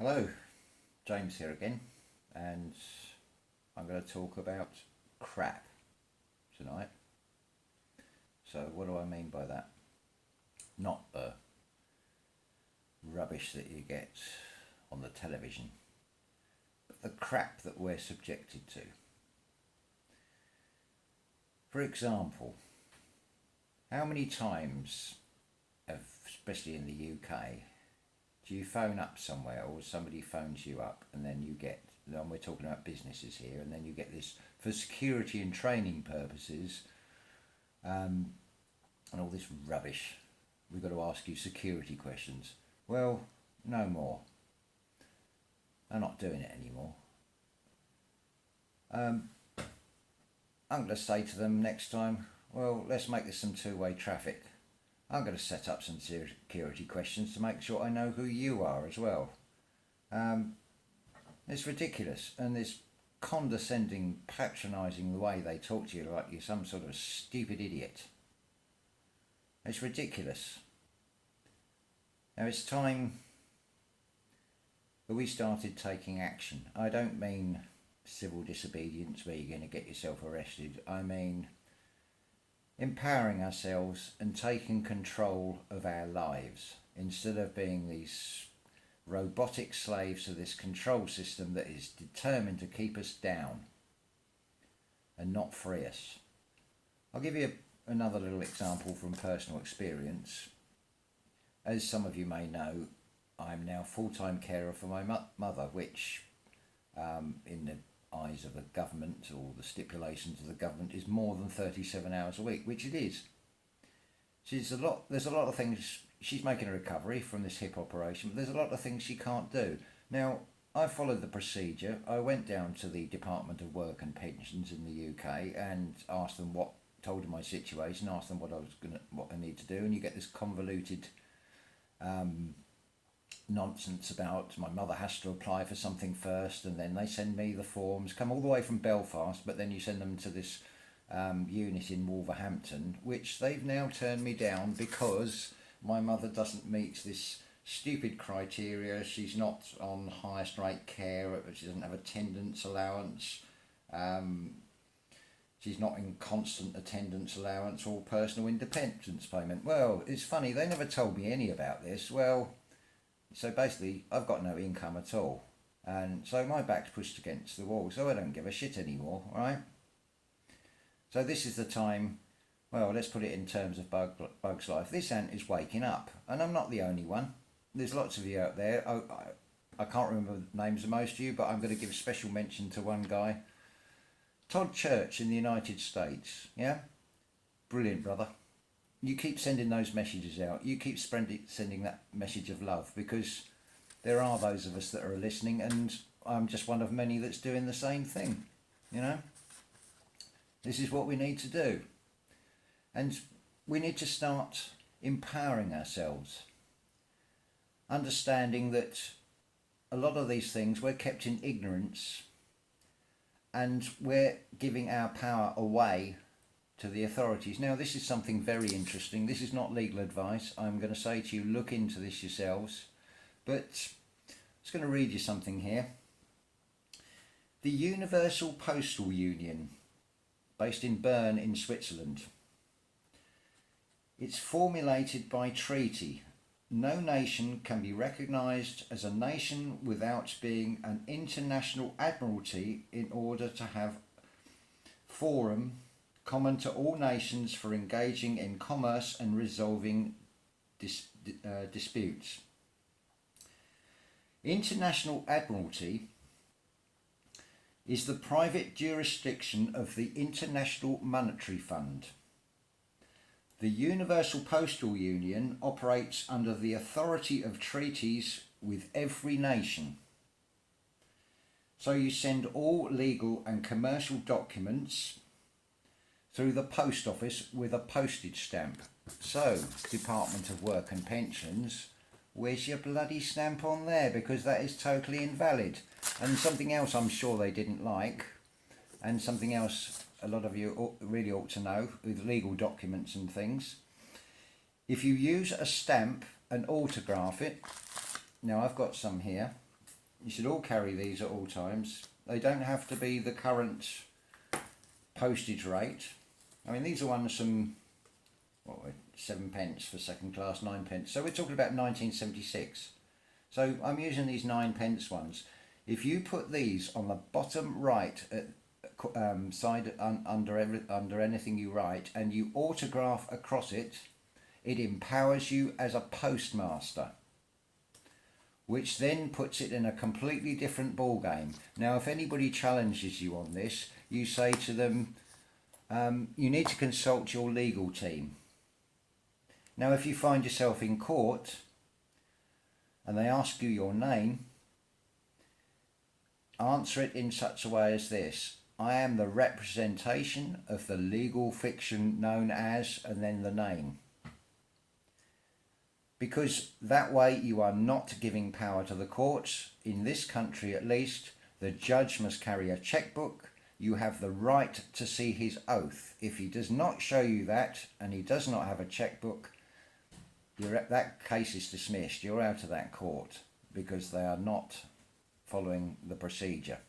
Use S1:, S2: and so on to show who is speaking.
S1: Hello, James here again, and I'm going to talk about crap tonight. So, what do I mean by that? Not the rubbish that you get on the television, but the crap that we're subjected to. For example, how many times, especially in the UK, do you phone up somewhere or somebody phones you up and then you get, and we're talking about businesses here, and then you get this for security and training purposes, and all this rubbish. We've got to ask you security questions. Well, no more. I'm not doing it anymore. I'm going to say to them next time, well, let's make this some two-way traffic. I'm going to set up some security questions to make sure I know who you are as well. It's ridiculous, and this condescending, patronising the way they talk to you like you're some sort of stupid idiot. It's ridiculous. Now it's time that we started taking action. I don't mean civil disobedience where you're going to get yourself arrested. I mean empowering ourselves and taking control of our lives instead of being these robotic slaves to this control system that is determined to keep us down and not free us. I'll give you another little example from personal experience. As some of you may know, I'm now full-time carer for my mother, which in the eyes of the government or the stipulations of the government is more than 37 hours a week, which it is. There's a lot of things. She's making a recovery from this hip operation, but there's a lot of things she can't do. Now, I followed the procedure. I went down to the Department of Work and Pensions in the UK and asked them told them my situation, asked them what I need to do, and you get this convoluted nonsense about my mother has to apply for something first, and then they send me the forms, come all the way from Belfast, but then you send them to this unit in Wolverhampton, which they've now turned me down because my mother doesn't meet this stupid criteria. She's not on highest rate care, she doesn't have attendance allowance, she's not in constant attendance allowance or personal independence payment. Well, it's funny, they never told me any about this. Well, so basically I've got no income at all, and so my back's pushed against the wall, so I don't give a shit anymore, right? So this is the time, well, let's put it in terms of Bug's life. This ant is waking up, and I'm not the only one. There's lots of you out there. I can't remember the names of most of you, but I'm going to give special mention to one guy. Todd Church in the United States, yeah? Brilliant, brother. You keep sending those messages out. You keep sending that message of love, because there are those of us that are listening, and I'm just one of many that's doing the same thing, you know? This is what we need to do. And we need to start empowering ourselves, understanding that a lot of these things we're kept in ignorance, and we're giving our power away to the authorities. Now, this is something very interesting. This is not legal advice. I'm going to say to you, look into this yourselves. But I'm just going to read you something here. The Universal Postal Union, based in Bern in Switzerland. It's formulated by treaty. No nation can be recognised as a nation without being an international admiralty in order to have forum common to all nations for engaging in commerce and resolving disputes. International admiralty is the private jurisdiction of the International Monetary Fund. The Universal Postal Union operates under the authority of treaties with every nation. So you send all legal and commercial documents through the post office with a postage stamp. So, Department of Work and Pensions, where's your bloody stamp on there? Because that is totally invalid. And something else I'm sure they didn't like, and something else a lot of you really ought to know with legal documents and things. If you use a stamp and autograph it, now I've got some here, You should all carry these at all times. They don't have to be the current postage rate. I mean, these are ones from, what, 7p for second class, 9p. So we're talking about 1976. So I'm using these 9p ones. If you put these on the bottom right side under anything you write, and you autograph across it, it empowers you as a postmaster, which then puts it in a completely different ball game. Now, if anybody challenges you on this, you say to them, you need to consult your legal team. Now, if you find yourself in court and they ask you your name, answer it in such a way as this: I am the representation of the legal fiction known as, and then the name. Because that way you are not giving power to the courts. In this country at least, the judge must carry a checkbook. You have the right to see his oath. If he does not show you that, and he does not have a checkbook, that case is dismissed. You're out of that court because they are not following the procedure.